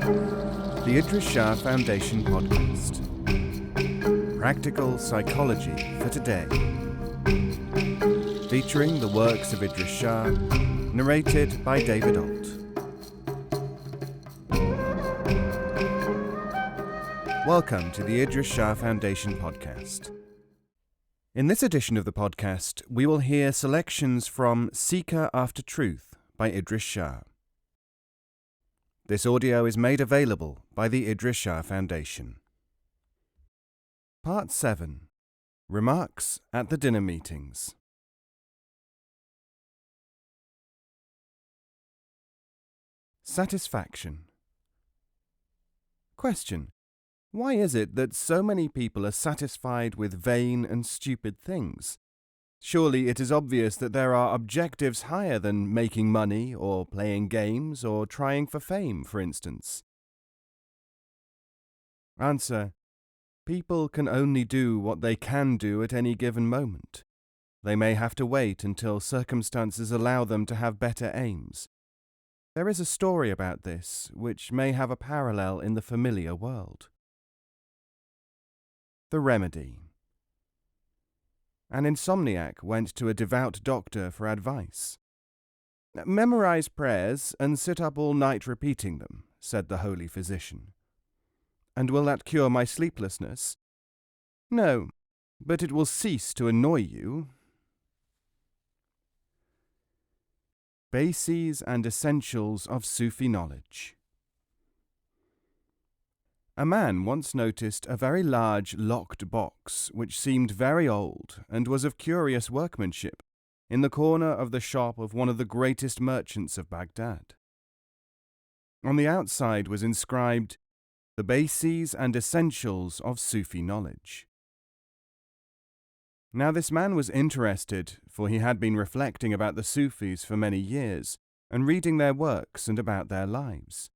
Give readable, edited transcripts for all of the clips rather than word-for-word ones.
The Idries Shah Foundation podcast. Practical psychology for today. Featuring the works of Idries Shah, narrated by David Ault. Welcome to the Idries Shah Foundation podcast. In this edition of the podcast, we will hear selections from Seeker After Truth by Idries Shah. This audio is made available by the Idries Shah Foundation. Part 7. Remarks at the Dinner Meetings. Satisfaction. Question. Why is it that so many people are satisfied with vain and stupid things? Surely it is obvious that there are objectives higher than making money or playing games or trying for fame, for instance. Answer. People can only do what they can do at any given moment. They may have to wait until circumstances allow them to have better aims. There is a story about this, which may have a parallel in the familiar world. The remedy. An insomniac went to a devout doctor for advice. "Memorize prayers and sit up all night repeating them," said the holy physician. "And will that cure my sleeplessness?" "No, but it will cease to annoy you." Bases and Essentials of Sufi Knowledge. A man once noticed a very large locked box, which seemed very old and was of curious workmanship, in the corner of the shop of one of the greatest merchants of Baghdad. On the outside was inscribed, "The Bases and Essentials of Sufi Knowledge." Now this man was interested, for he had been reflecting about the Sufis for many years, and reading their works and about their lives.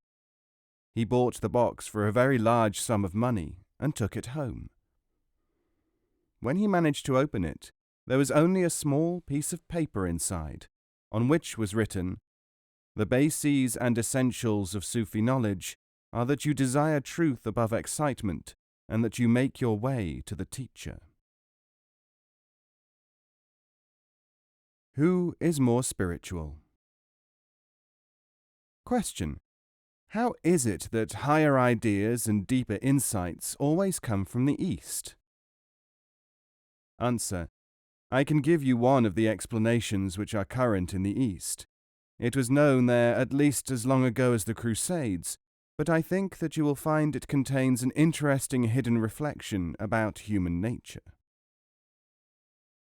He bought the box for a very large sum of money and took it home. When he managed to open it, there was only a small piece of paper inside, on which was written, "The bases and essentials of Sufi knowledge are that you desire truth above excitement, and that you make your way to the teacher." Who is more spiritual? Question. How is it that higher ideas and deeper insights always come from the East? Answer. I can give you one of the explanations which are current in the East. It was known there at least as long ago as the Crusades, but I think that you will find it contains an interesting hidden reflection about human nature.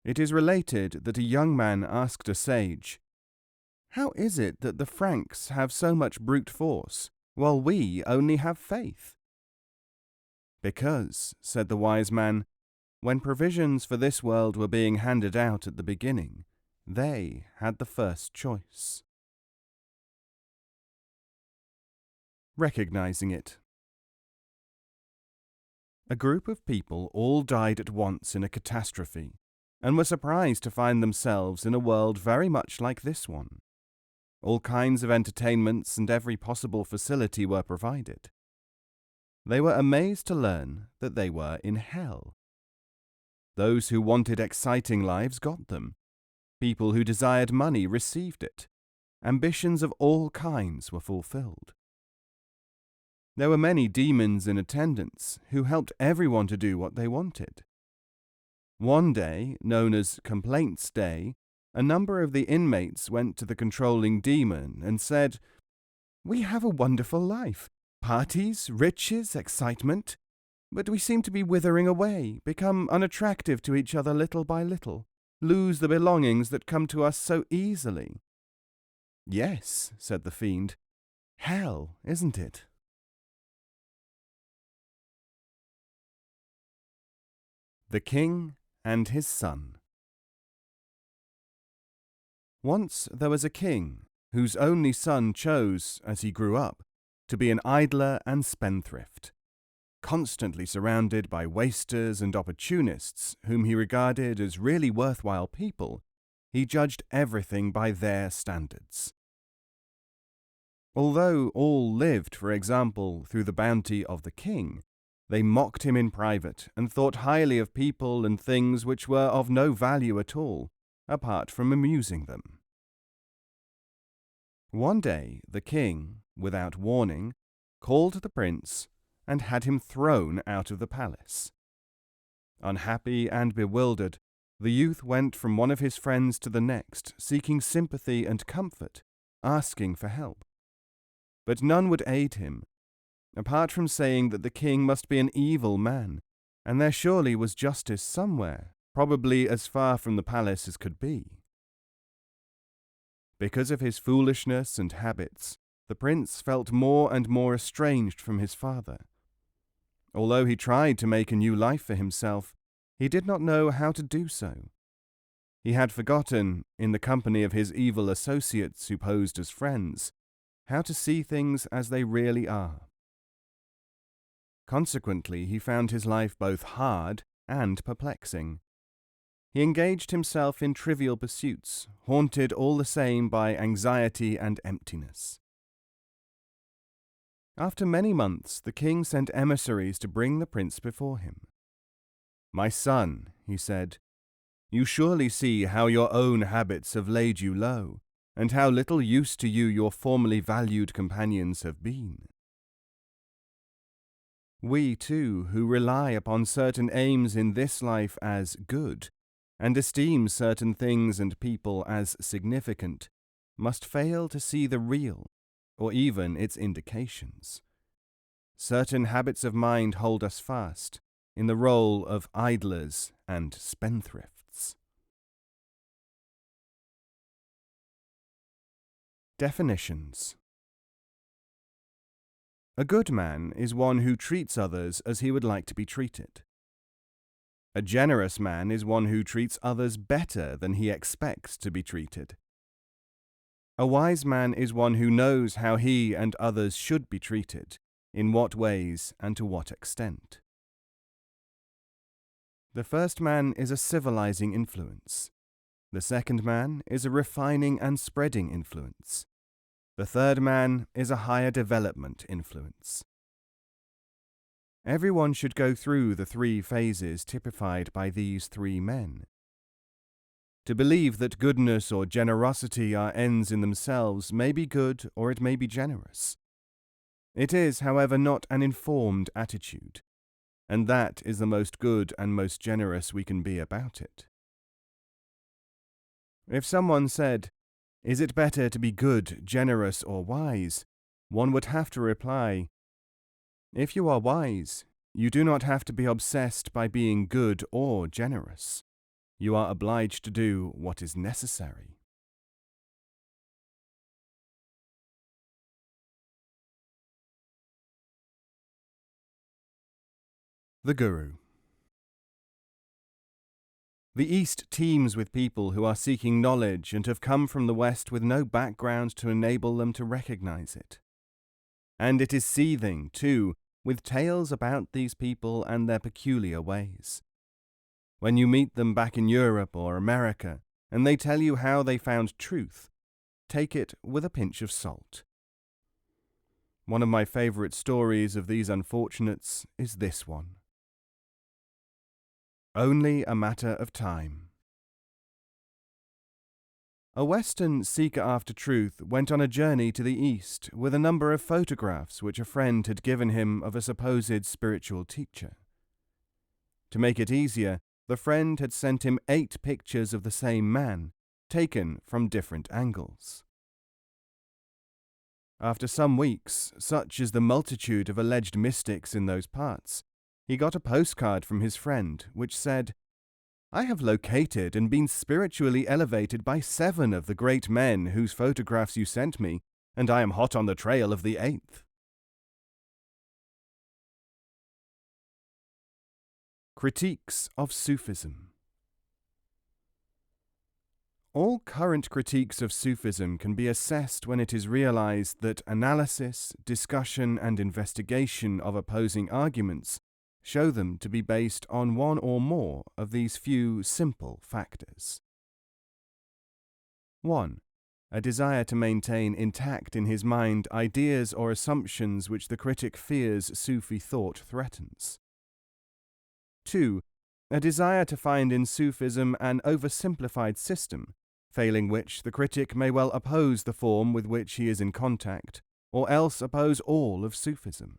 It is related that a young man asked a sage, "How is it that the Franks have so much brute force, while we only have faith?" "Because," said the wise man, "when provisions for this world were being handed out at the beginning, they had the first choice." Recognizing it. A group of people all died at once in a catastrophe, and were surprised to find themselves in a world very much like this one. All kinds of entertainments and every possible facility were provided. They were amazed to learn that they were in hell. Those who wanted exciting lives got them. People who desired money received it. Ambitions of all kinds were fulfilled. There were many demons in attendance who helped everyone to do what they wanted. One day, known as Complaints Day, a number of the inmates went to the controlling demon and said, "We have a wonderful life, parties, riches, excitement, but we seem to be withering away, become unattractive to each other little by little, lose the belongings that come to us so easily." "Yes," said the fiend, "hell, isn't it?" The King and His Son. Once there was a king whose only son chose, as he grew up, to be an idler and spendthrift, constantly surrounded by wasters and opportunists whom he regarded as really worthwhile people. He judged everything by their standards. Although all lived, for example, through the bounty of the king, they mocked him in private and thought highly of people and things which were of no value at all, apart from amusing them. One day the king, without warning, called the prince and had him thrown out of the palace. Unhappy and bewildered, the youth went from one of his friends to the next, seeking sympathy and comfort, asking for help. But none would aid him, apart from saying that the king must be an evil man, and there surely was justice somewhere, probably as far from the palace as could be. Because of his foolishness and habits, the prince felt more and more estranged from his father. Although he tried to make a new life for himself, he did not know how to do so. He had forgotten, in the company of his evil associates who posed as friends, how to see things as they really are. Consequently, he found his life both hard and perplexing. He engaged himself in trivial pursuits, haunted all the same by anxiety and emptiness. After many months, the king sent emissaries to bring the prince before him. "My son," he said, "you surely see how your own habits have laid you low, and how little use to you your formerly valued companions have been. We, too, who rely upon certain aims in this life as good, and esteem certain things and people as significant, must fail to see the real, or even its indications. Certain habits of mind hold us fast, in the role of idlers and spendthrifts." Definitions. A good man is one who treats others as he would like to be treated. A generous man is one who treats others better than he expects to be treated. A wise man is one who knows how he and others should be treated, in what ways and to what extent. The first man is a civilizing influence. The second man is a refining and spreading influence. The third man is a higher development influence. Everyone should go through the three phases typified by these three men. To believe that goodness or generosity are ends in themselves may be good or it may be generous. It is, however, not an informed attitude, and that is the most good and most generous we can be about it. If someone said, "Is it better to be good, generous, or wise?" one would have to reply, if you are wise, you do not have to be obsessed by being good or generous. You are obliged to do what is necessary. The Guru. The East teems with people who are seeking knowledge and have come from the West with no background to enable them to recognize it. And it is seething, too, with tales about these people and their peculiar ways. When you meet them back in Europe or America, and they tell you how they found truth, take it with a pinch of salt. One of my favorite stories of these unfortunates is this one. Only a matter of time. A Western seeker after truth went on a journey to the East with a number of photographs which a friend had given him of a supposed spiritual teacher. To make it easier, the friend had sent him 8 pictures of the same man, taken from different angles. After some weeks, such is the multitude of alleged mystics in those parts, he got a postcard from his friend which said, "I have located and been spiritually elevated by 7 of the great men whose photographs you sent me, and I am hot on the trail of the 8th. Critiques of Sufism. All current critiques of Sufism can be assessed when it is realized that analysis, discussion, and investigation of opposing arguments show them to be based on one or more of these few simple factors. 1. a desire to maintain intact in his mind ideas or assumptions which the critic fears Sufi thought threatens. 2. A desire to find in Sufism an oversimplified system, failing which the critic may well oppose the form with which he is in contact, or else oppose all of Sufism.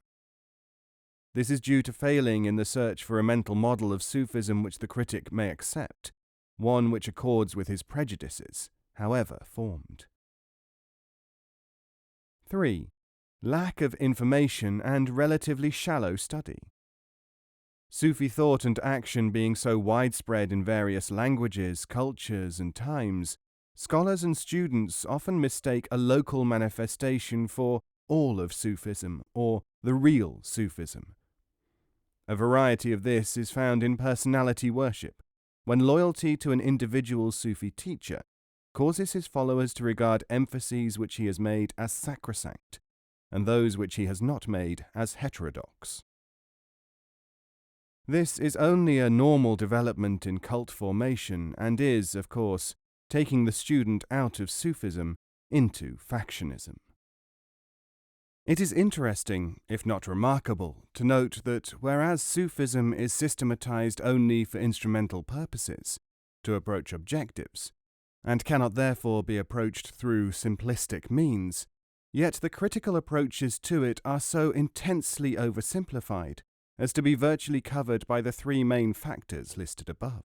This is due to failing in the search for a mental model of Sufism which the critic may accept, one which accords with his prejudices, however formed. 3. Lack of information and relatively shallow study. Sufi thought and action being so widespread in various languages, cultures, and times, scholars and students often mistake a local manifestation for all of Sufism, or the real Sufism. A variety of this is found in personality worship, when loyalty to an individual Sufi teacher causes his followers to regard emphases which he has made as sacrosanct, and those which he has not made as heterodox. This is only a normal development in cult formation and is, of course, taking the student out of Sufism into factionism. It is interesting, if not remarkable, to note that whereas Sufism is systematized only for instrumental purposes, to approach objectives, and cannot therefore be approached through simplistic means, yet the critical approaches to it are so intensely oversimplified as to be virtually covered by the three main factors listed above.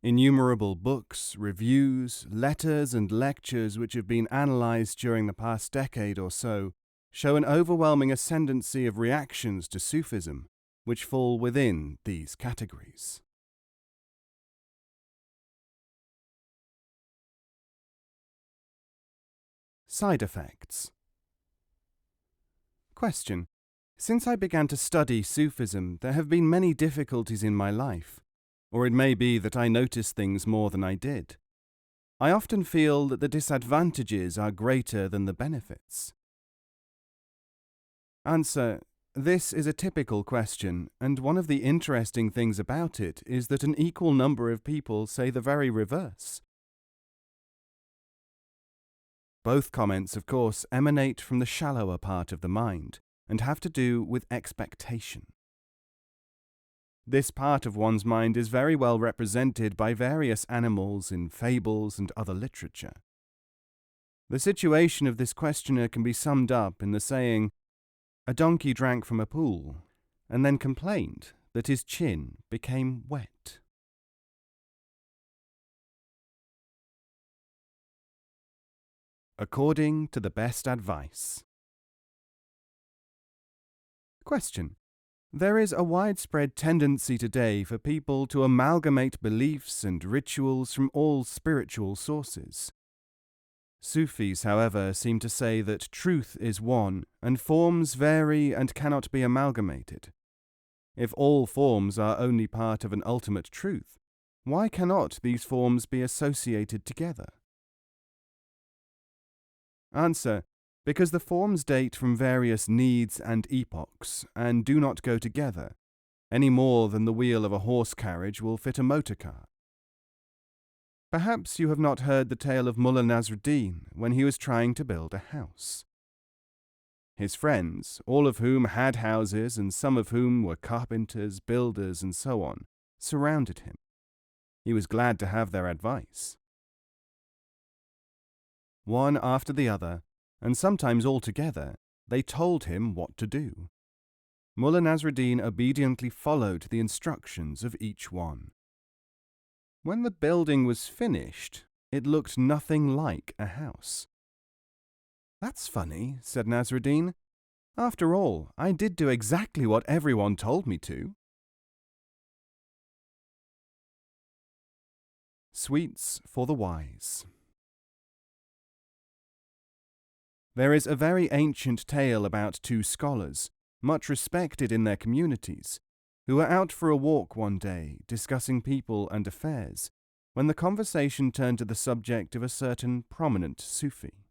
Innumerable books, reviews, letters, and lectures which have been analysed during the past decade or so show an overwhelming ascendancy of reactions to Sufism, which fall within these categories. Side effects. Question. Since I began to study Sufism, there have been many difficulties in my life, or it may be that I notice things more than I did. I often feel that the disadvantages are greater than the benefits. Answer. This is a typical question, and one of the interesting things about it is that an equal number of people say the very reverse. Both comments, of course, emanate from the shallower part of the mind, and have to do with expectation. This part of one's mind is very well represented by various animals in fables and other literature. The situation of this questioner can be summed up in the saying, "A donkey drank from a pool, and then complained that his chin became wet." According to the best advice. Question. There is a widespread tendency today for people to amalgamate beliefs and rituals from all spiritual sources. Sufis, however, seem to say that truth is one, and forms vary and cannot be amalgamated. If all forms are only part of an ultimate truth, why cannot these forms be associated together? Answer. Because the forms date from various needs and epochs, and do not go together, any more than the wheel of a horse carriage will fit a motor car. Perhaps you have not heard the tale of Mullah Nasruddin when he was trying to build a house. His friends, all of whom had houses and some of whom were carpenters, builders, and so on, surrounded him. He was glad to have their advice. One after the other, and sometimes all together, they told him what to do. Mullah Nasruddin obediently followed the instructions of each one. When the building was finished, it looked nothing like a house. "That's funny," said Nasruddin. "After all, I did do exactly what everyone told me to." Sweets for the wise. There is a very ancient tale about two scholars, much respected in their communities, who were out for a walk one day, discussing people and affairs, when the conversation turned to the subject of a certain prominent Sufi.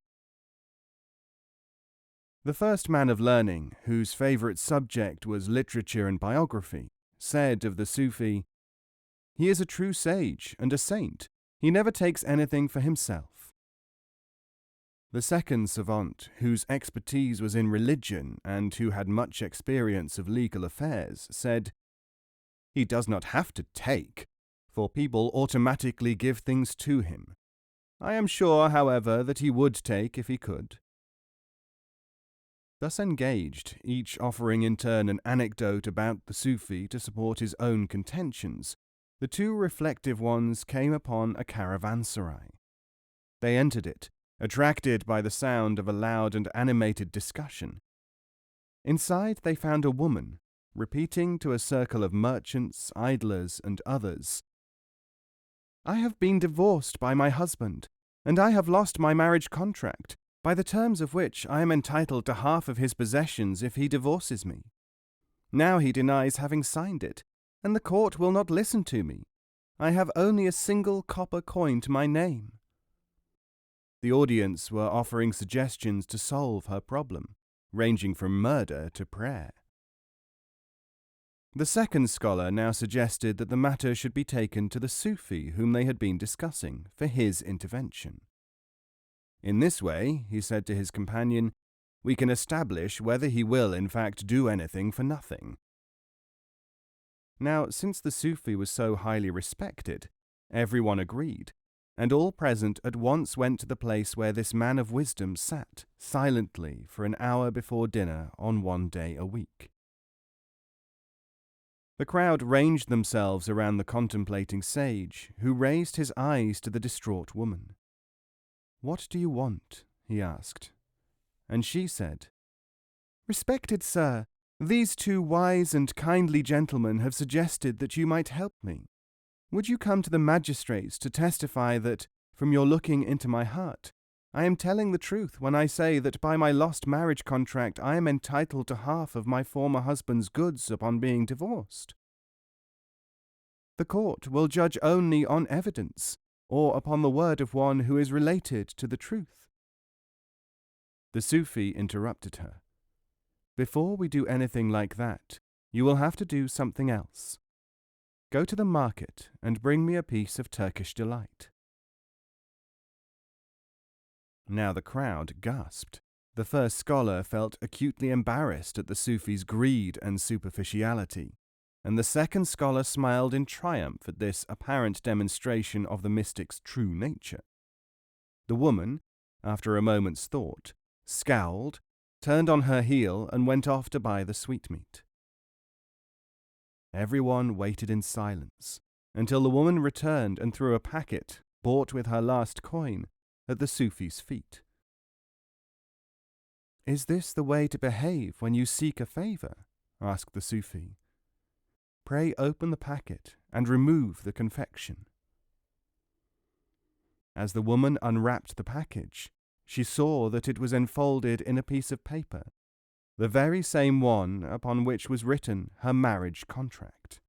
The first man of learning, whose favourite subject was literature and biography, said of the Sufi, "He is a true sage and a saint. He never takes anything for himself. The second savant, whose expertise was in religion and who had much experience of legal affairs, said, "He does not have to take, for people automatically give things to him. I am sure, however, that he would take if he could." Thus engaged, each offering in turn an anecdote about the Sufi to support his own contentions, the two reflective ones came upon a caravanserai. They entered it, attracted by the sound of a loud and animated discussion. Inside they found a woman, repeating to a circle of merchants, idlers, and others, "I have been divorced by my husband, and I have lost my marriage contract, by the terms of which I am entitled to half of his possessions if he divorces me. Now he denies having signed it, and the court will not listen to me. I have only a single copper coin to my name." The audience were offering suggestions to solve her problem, ranging from murder to prayer. The second scholar now suggested that the matter should be taken to the Sufi whom they had been discussing for his intervention. "In this way," he said to his companion, "we can establish whether he will in fact do anything for nothing." Now, since the Sufi was so highly respected, everyone agreed, and all present at once went to the place where this man of wisdom sat silently for an hour before dinner on one day a week. The crowd ranged themselves around the contemplating sage, who raised his eyes to the distraught woman. "What do you want?" he asked. And she said, "Respected sir, these two wise and kindly gentlemen have suggested that you might help me. Would you come to the magistrates to testify that, from your looking into my heart, I am telling the truth when I say that by my lost marriage contract I am entitled to half of my former husband's goods upon being divorced? The court will judge only on evidence, or upon the word of one who is related to the truth." The Sufi interrupted her. "Before we do anything like that, you will have to do something else. Go to the market and bring me a piece of Turkish delight." Now the crowd gasped. The first scholar felt acutely embarrassed at the Sufi's greed and superficiality, and the second scholar smiled in triumph at this apparent demonstration of the mystic's true nature. The woman, after a moment's thought, scowled, turned on her heel, and went off to buy the sweetmeat. Everyone waited in silence until the woman returned and threw a packet, bought with her last coin, at the Sufi's feet. "Is this the way to behave when you seek a favour?" asked the Sufi. "Pray open the packet and remove the confection." As the woman unwrapped the package, she saw that it was enfolded in a piece of paper, the very same one upon which was written her marriage contract.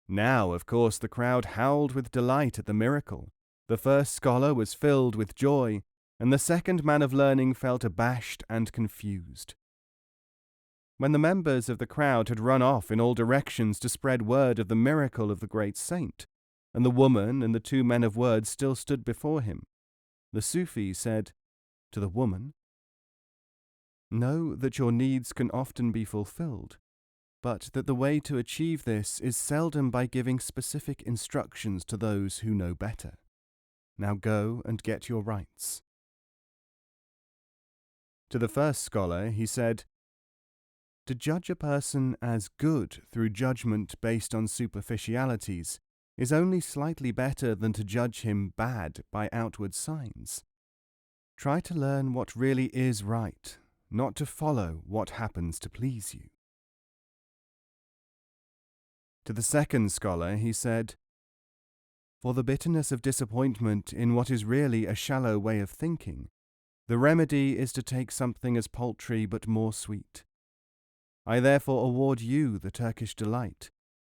Now, of course, the crowd howled with delight at the miracle. The first scholar was filled with joy, and the second man of learning felt abashed and confused. When the members of the crowd had run off in all directions to spread word of the miracle of the great saint, and the woman and the two men of words still stood before him, the Sufi said to the woman, "Know that your needs can often be fulfilled, but that the way to achieve this is seldom by giving specific instructions to those who know better. Now go and get your rights." To the first scholar he said, "To judge a person as good through judgment based on superficialities is only slightly better than to judge him bad by outward signs. Try to learn what really is right, not to follow what happens to please you." To the second scholar he said, "For the bitterness of disappointment in what is really a shallow way of thinking, the remedy is to take something as paltry but more sweet. I therefore award you the Turkish delight,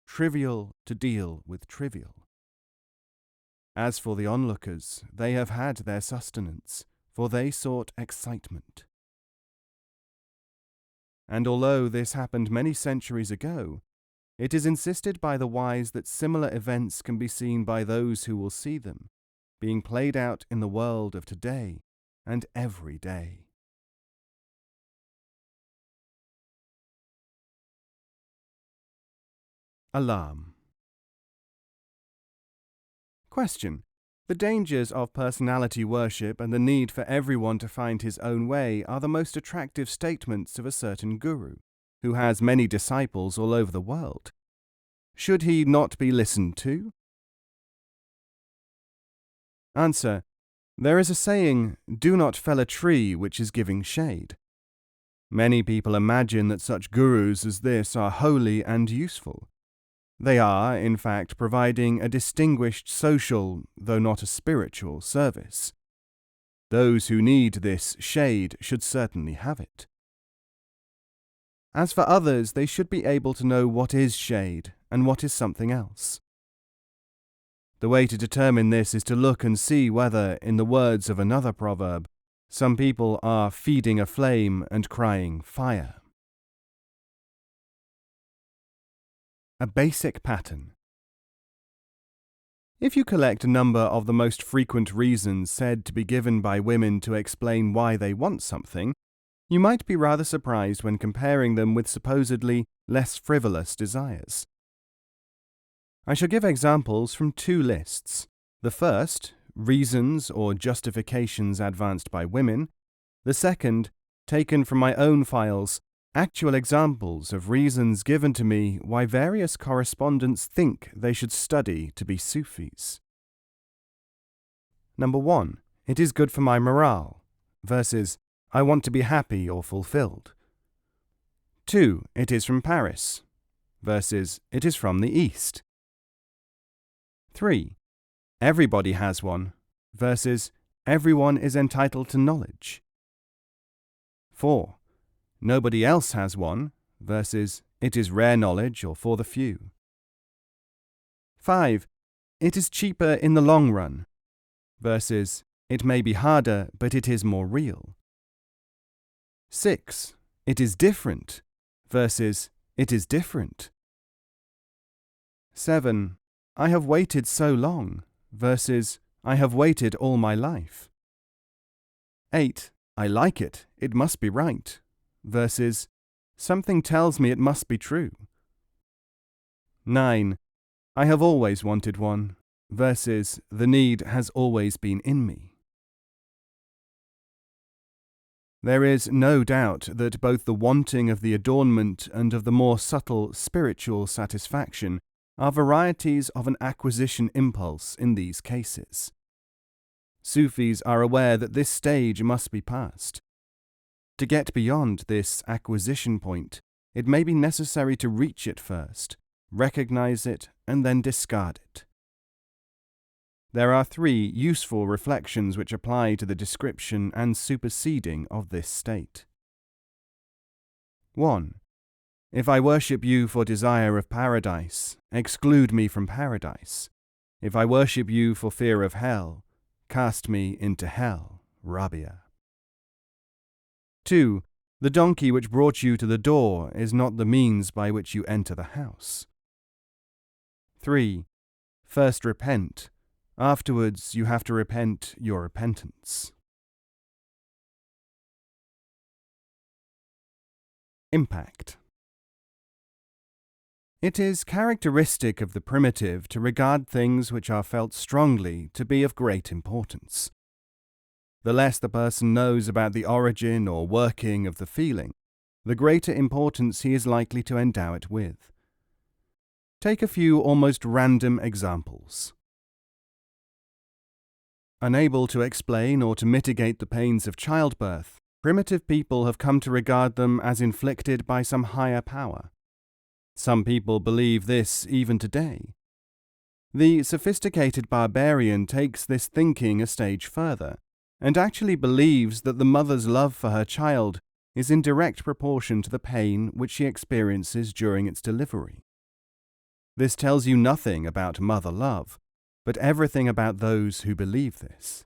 trivial to deal with trivial. As for the onlookers, they have had their sustenance, for they sought excitement." And although this happened many centuries ago, it is insisted by the wise that similar events can be seen by those who will see them, being played out in the world of today and every day. Alarm. Question. The dangers of personality worship and the need for everyone to find his own way are the most attractive statements of a certain guru, who has many disciples all over the world. Should he not be listened to? Answer. There is a saying, "Do not fell a tree which is giving shade." Many people imagine that such gurus as this are holy and useful. They are, in fact, providing a distinguished social, though not a spiritual, service. Those who need this shade should certainly have it. As for others, they should be able to know what is shade and what is something else. The way to determine this is to look and see whether, in the words of another proverb, some people are feeding a flame and crying fire. A basic pattern. If you collect a number of the most frequent reasons said to be given by women to explain why they want something, you might be rather surprised when comparing them with supposedly less frivolous desires. I shall give examples from two lists. The first, reasons or justifications advanced by women. The second, taken from my own files, actual examples of reasons given to me why various correspondents think they should study to be Sufis. Number 1. It is good for my morale, versus I want to be happy or fulfilled. 2. It is from Paris, versus it is from the East. 3. Everybody has one, versus everyone is entitled to knowledge. 4. Nobody else has one, versus it is rare knowledge or for the few. 5. It is cheaper in the long run, versus it may be harder but it is more real. 6. It is different, versus it is different. 7. I have waited so long, versus I have waited all my life. 8. I like it, it must be right, versus something tells me it must be true. 9. I have always wanted one, versus the need has always been in me. There is no doubt that both the wanting of the adornment and of the more subtle spiritual satisfaction are varieties of an acquisition impulse in these cases. Sufis are aware that this stage must be passed. To get beyond this acquisition point, it may be necessary to reach it first, recognize it, and then discard it. There are 3 useful reflections which apply to the description and superseding of this state. 1. If I worship you for desire of paradise, exclude me from paradise. If I worship you for fear of hell, cast me into hell. Rabia. 2. The donkey which brought you to the door is not the means by which you enter the house. 3. First repent. Afterwards you have to repent your repentance. Impact. It is characteristic of the primitive to regard things which are felt strongly to be of great importance. The less the person knows about the origin or working of the feeling, the greater importance he is likely to endow it with. Take a few almost random examples. Unable to explain or to mitigate the pains of childbirth, primitive people have come to regard them as inflicted by some higher power. Some people believe this even today. The sophisticated barbarian takes this thinking a stage further, and actually believes that the mother's love for her child is in direct proportion to the pain which she experiences during its delivery. This tells you nothing about mother love, but everything about those who believe this.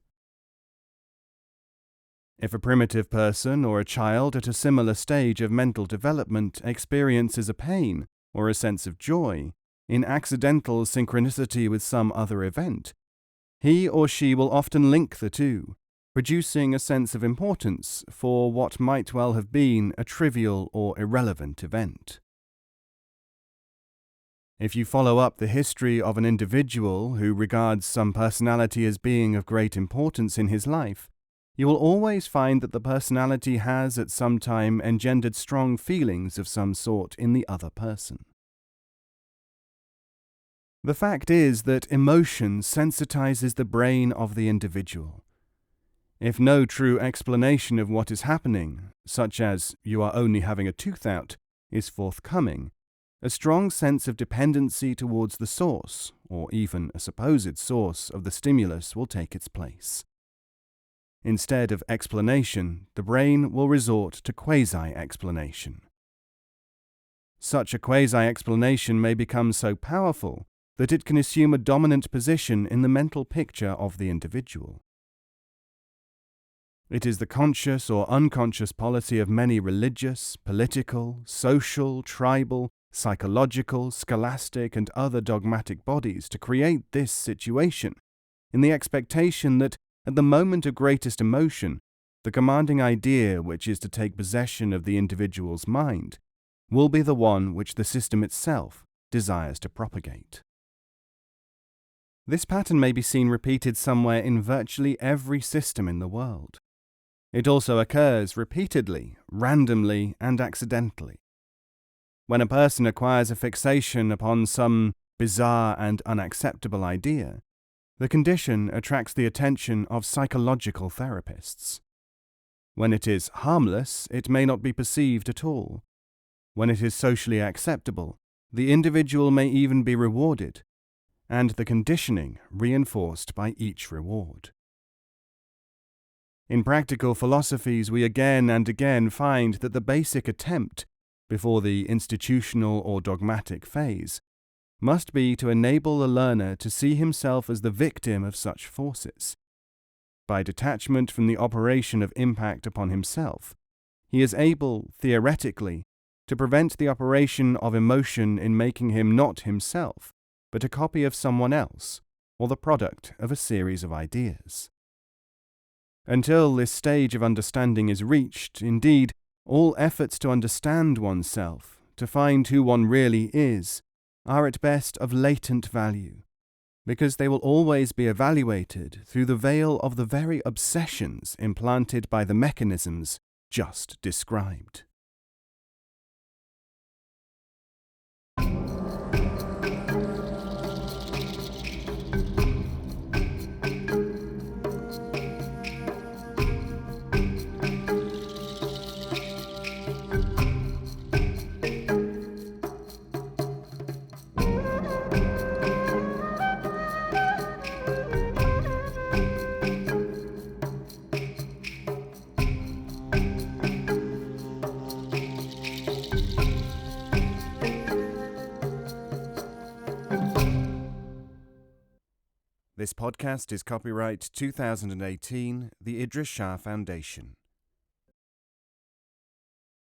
If a primitive person or a child at a similar stage of mental development experiences a pain or a sense of joy in accidental synchronicity with some other event, he or she will often link the two, producing a sense of importance for what might well have been a trivial or irrelevant event. If you follow up the history of an individual who regards some personality as being of great importance in his life, you will always find that the personality has at some time engendered strong feelings of some sort in the other person. The fact is that emotion sensitizes the brain of the individual. If no true explanation of what is happening, such as "you are only having a tooth out," is forthcoming, a strong sense of dependency towards the source, or even a supposed source, of the stimulus will take its place. Instead of explanation, the brain will resort to quasi-explanation. Such a quasi-explanation may become so powerful that it can assume a dominant position in the mental picture of the individual. It is the conscious or unconscious policy of many religious, political, social, tribal, psychological, scholastic, and other dogmatic bodies to create this situation, in the expectation that, at the moment of greatest emotion, the commanding idea which is to take possession of the individual's mind will be the one which the system itself desires to propagate. This pattern may be seen repeated somewhere in virtually every system in the world. It also occurs repeatedly, randomly, and accidentally. When a person acquires a fixation upon some bizarre and unacceptable idea, the condition attracts the attention of psychological therapists. When it is harmless, it may not be perceived at all. When it is socially acceptable, the individual may even be rewarded, and the conditioning reinforced by each reward. In practical philosophies, we again and again find that the basic attempt, before the institutional or dogmatic phase, must be to enable the learner to see himself as the victim of such forces. By detachment from the operation of impact upon himself, he is able, theoretically, to prevent the operation of emotion in making him not himself, but a copy of someone else, or the product of a series of ideas. Until this stage of understanding is reached, indeed, all efforts to understand oneself, to find who one really is, are at best of latent value, because they will always be evaluated through the veil of the very obsessions implanted by the mechanisms just described. This podcast is copyright 2018, the Idries Shah Foundation.